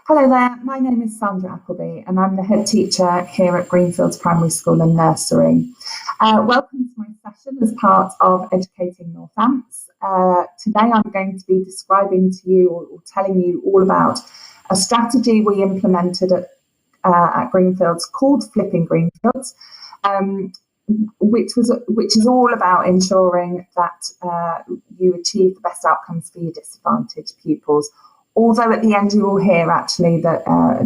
Hello there, my name is Sandra Appleby and I'm the head teacher here at Greenfields Primary School and Nursery. Welcome to my session as part of Educating Northants. Today I'm going to be describing to you or telling you all about a strategy we implemented at Greenfields called Flipping Greenfields, which is all about ensuring that you achieve the best outcomes for your disadvantaged pupils. Although at the end you will hear actually that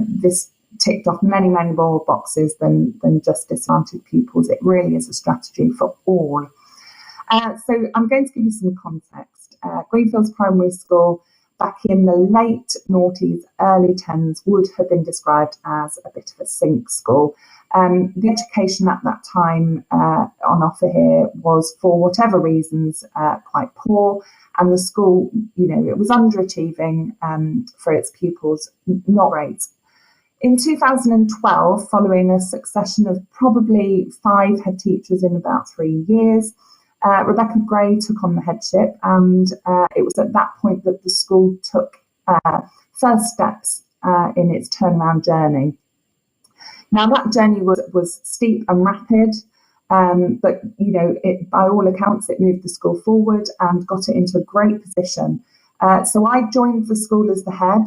this ticked off many more boxes than just disadvantaged pupils. It really is a strategy for all. So I'm going to give you some context. Greenfields Primary School back in the late noughties, early tens would have been described as a bit of a sink school. The education at that time on offer here was, for whatever reasons, quite poor, and the school, it was underachieving for its pupils, not great. In 2012, following a succession of probably 5 head teachers in about 3 years, Rebecca Gray took on the headship, and it was at that point that the school took first steps in its turnaround journey. Now that journey was steep and rapid, but by all accounts it moved the school forward and got it into a great position. So I joined the school as the head,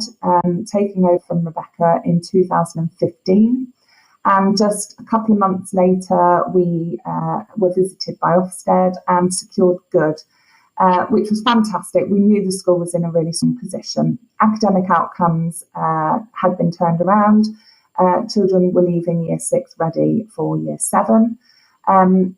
taking over from Rebecca in 2015. And just a couple of months later, we were visited by Ofsted and secured good, which was fantastic. We knew the school was in a really strong position. Academic outcomes had been turned around. Children were leaving Year 6 ready for Year 7. And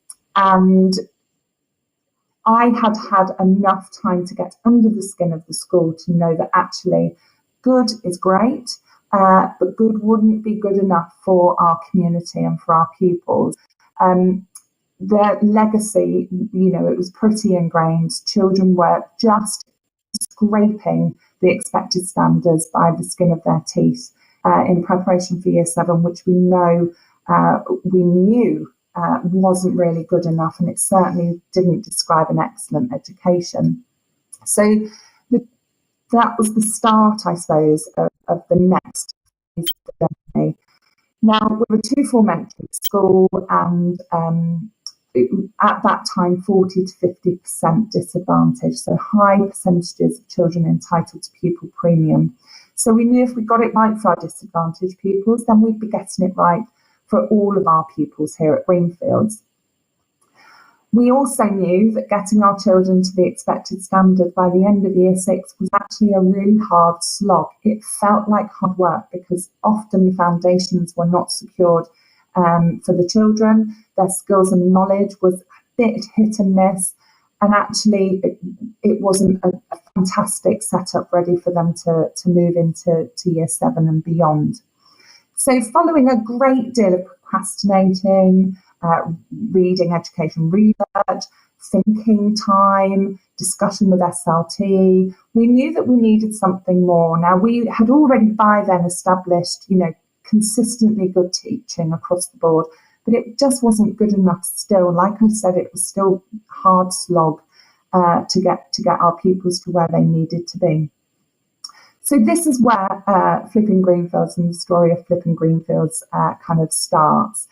I had enough time to get under the skin of the school to know that actually good is great, but good wouldn't be good enough for our community and for our pupils. Their legacy, it was pretty ingrained. Children were just scraping the expected standards by the skin of their teeth in preparation for Year 7, which we knew wasn't really good enough, and it certainly didn't describe an excellent education. So that was the start, I suppose, of the next phase of the journey. Now, we're a 2-form entry school, and at that time, 40 to 50% disadvantaged, so high percentages of children entitled to pupil premium. So we knew if we got it right for our disadvantaged pupils, then we'd be getting it right for all of our pupils here at Greenfields. We also knew that getting our children to the expected standard by the end of Year 6 was actually a really hard slog. It felt like hard work because often the foundations were not secured for the children. Their skills and knowledge was a bit hit and miss, and actually it wasn't a fantastic setup ready for them to move into Year 7 and beyond. So following a great deal of procrastinating, reading education research, thinking time, discussion with SLT, we knew that we needed something more. Now, we had already by then established, consistently good teaching across the board, but it just wasn't good enough still. Like I said, it was still hard slog to get our pupils to where they needed to be. So this is where Flipping Greenfields and the story of Flipping Greenfields kind of starts.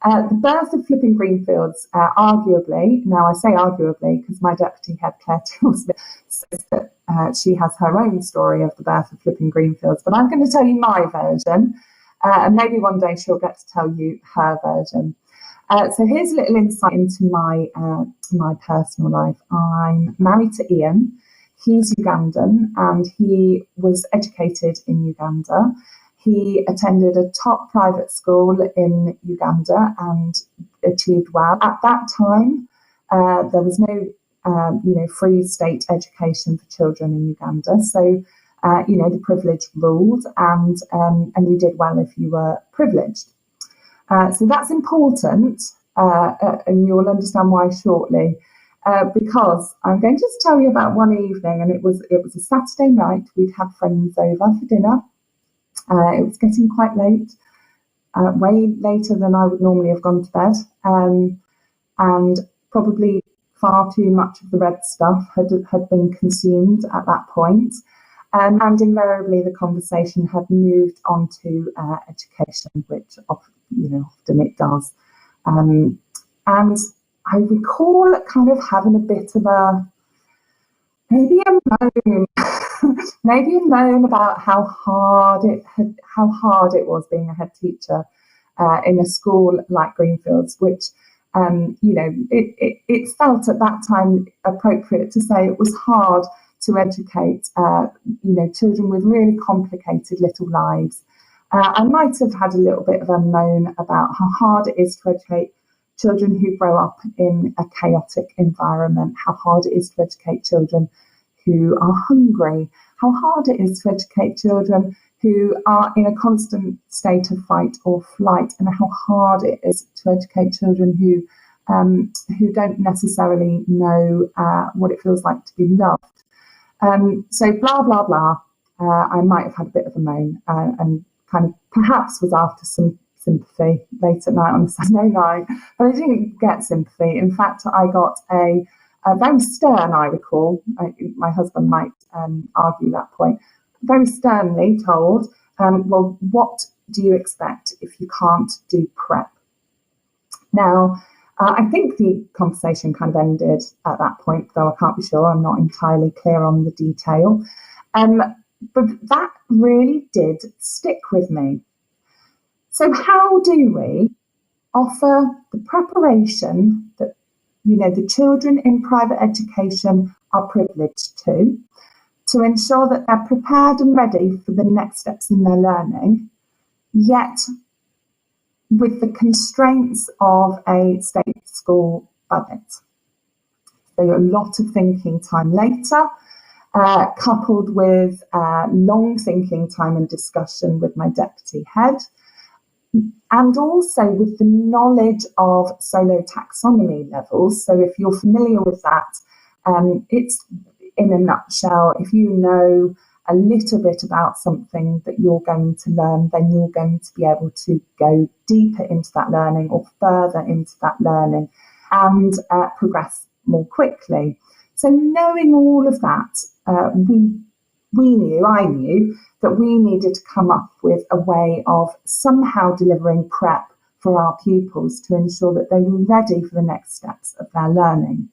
The birth of Flipping Greenfields, arguably, now I say arguably because my deputy head, Claire Tilsmith, says that she has her own story of the birth of Flipping Greenfields, but I'm going to tell you my version, and maybe one day she'll get to tell you her version. So here's a little insight into my personal life. I'm married to Ian. He's Ugandan and he was educated in Uganda. He attended a top private school in Uganda and achieved well. At that time, there was no, free state education for children in Uganda. So, the privilege ruled, and you did well if you were privileged. So that's important, and you'll understand why shortly. Because I'm going to just tell you about one evening, and it was a Saturday night. We'd had friends over for dinner. It was getting quite late, way later than I would normally have gone to bed, and probably far too much of the red stuff had been consumed at that point. And invariably the conversation had moved on to education, which often it does. And I recall kind of having a bit of maybe a moan, maybe a moan about how hard it was being a head teacher in a school like Greenfields, which it felt at that time appropriate to say it was hard to educate children with really complicated little lives. I might have had a little bit of a moan about how hard it is to educate children who grow up in a chaotic environment, how hard it is to educate children who are hungry, how hard it is to educate children who are in a constant state of fight or flight, and how hard it is to educate children who don't necessarily know what it feels like to be loved. So blah, blah, blah. I might have had a bit of a moan and kind of perhaps was after some sympathy late at night on a Saturday night, but I didn't get sympathy. In fact, I got a very stern, I recall, my husband might argue that point, very sternly told, well, what do you expect if you can't do prep? Now, I think the conversation kind of ended at that point, though I can't be sure, I'm not entirely clear on the detail. But that really did stick with me. So how do we offer the preparation that the children in private education are privileged to ensure that they're prepared and ready for the next steps in their learning, yet with the constraints of a state school budget? So a lot of thinking time later, coupled with long thinking time and discussion with my deputy head, and also with the knowledge of solo taxonomy levels. So if you're familiar with that, it's in a nutshell, if you know a little bit about something that you're going to learn, then you're going to be able to go deeper into that learning or further into that learning and progress more quickly. So knowing all of that, I knew that we needed to come up with a way of somehow delivering prep for our pupils to ensure that they were ready for the next steps of their learning.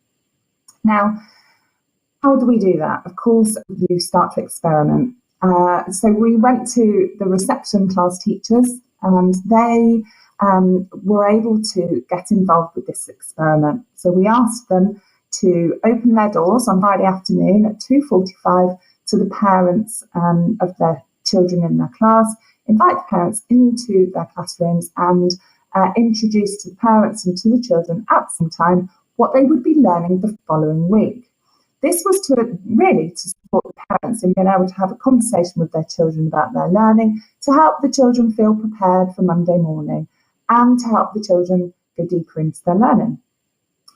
Now, how do we do that? Of course, you start to experiment. So we went to the reception class teachers, and they were able to get involved with this experiment. So we asked them to open their doors on Friday afternoon at 2:45 to the parents of their children in their class, invite the parents into their classrooms and introduce to the parents and to the children at the same time what they would be learning the following week. This was to support the parents in being able to have a conversation with their children about their learning, to help the children feel prepared for Monday morning, and to help the children go deeper into their learning.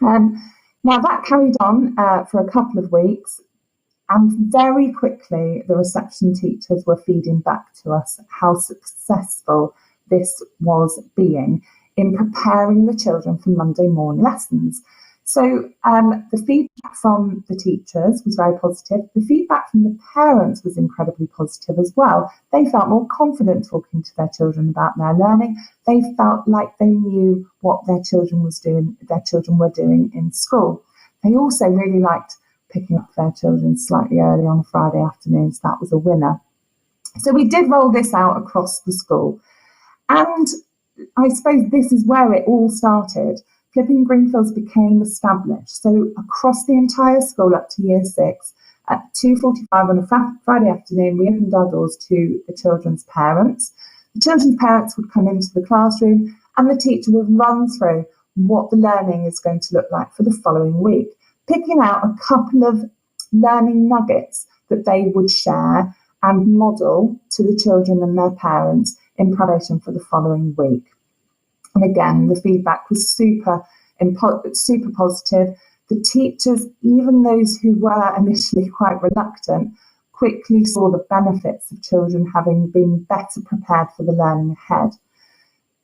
Now that carried on for a couple of weeks, and very quickly the reception teachers were feeding back to us how successful this was being in preparing the children for Monday morning lessons. So the feedback from the teachers was very positive. The feedback from the parents was incredibly positive as well. They felt more confident talking to their children about their learning. They felt like they knew what their children were doing in school. They also really liked picking up their children slightly early on Friday afternoons. That was a winner. So we did roll this out across the school. And I suppose this is where it all started. Flipping Greenfields became established. So across the entire school up to year 6, at 2:45 on a Friday afternoon, we opened our doors to the children's parents. The children's parents would come into the classroom and the teacher would run through what the learning is going to look like for the following week, picking out a couple of learning nuggets that they would share and model to the children and their parents in preparation for the following week. And again, the feedback was super positive. The teachers, even those who were initially quite reluctant, quickly saw the benefits of children having been better prepared for the learning ahead.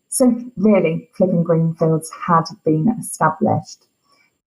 So really, Flipping Greenfields had been established.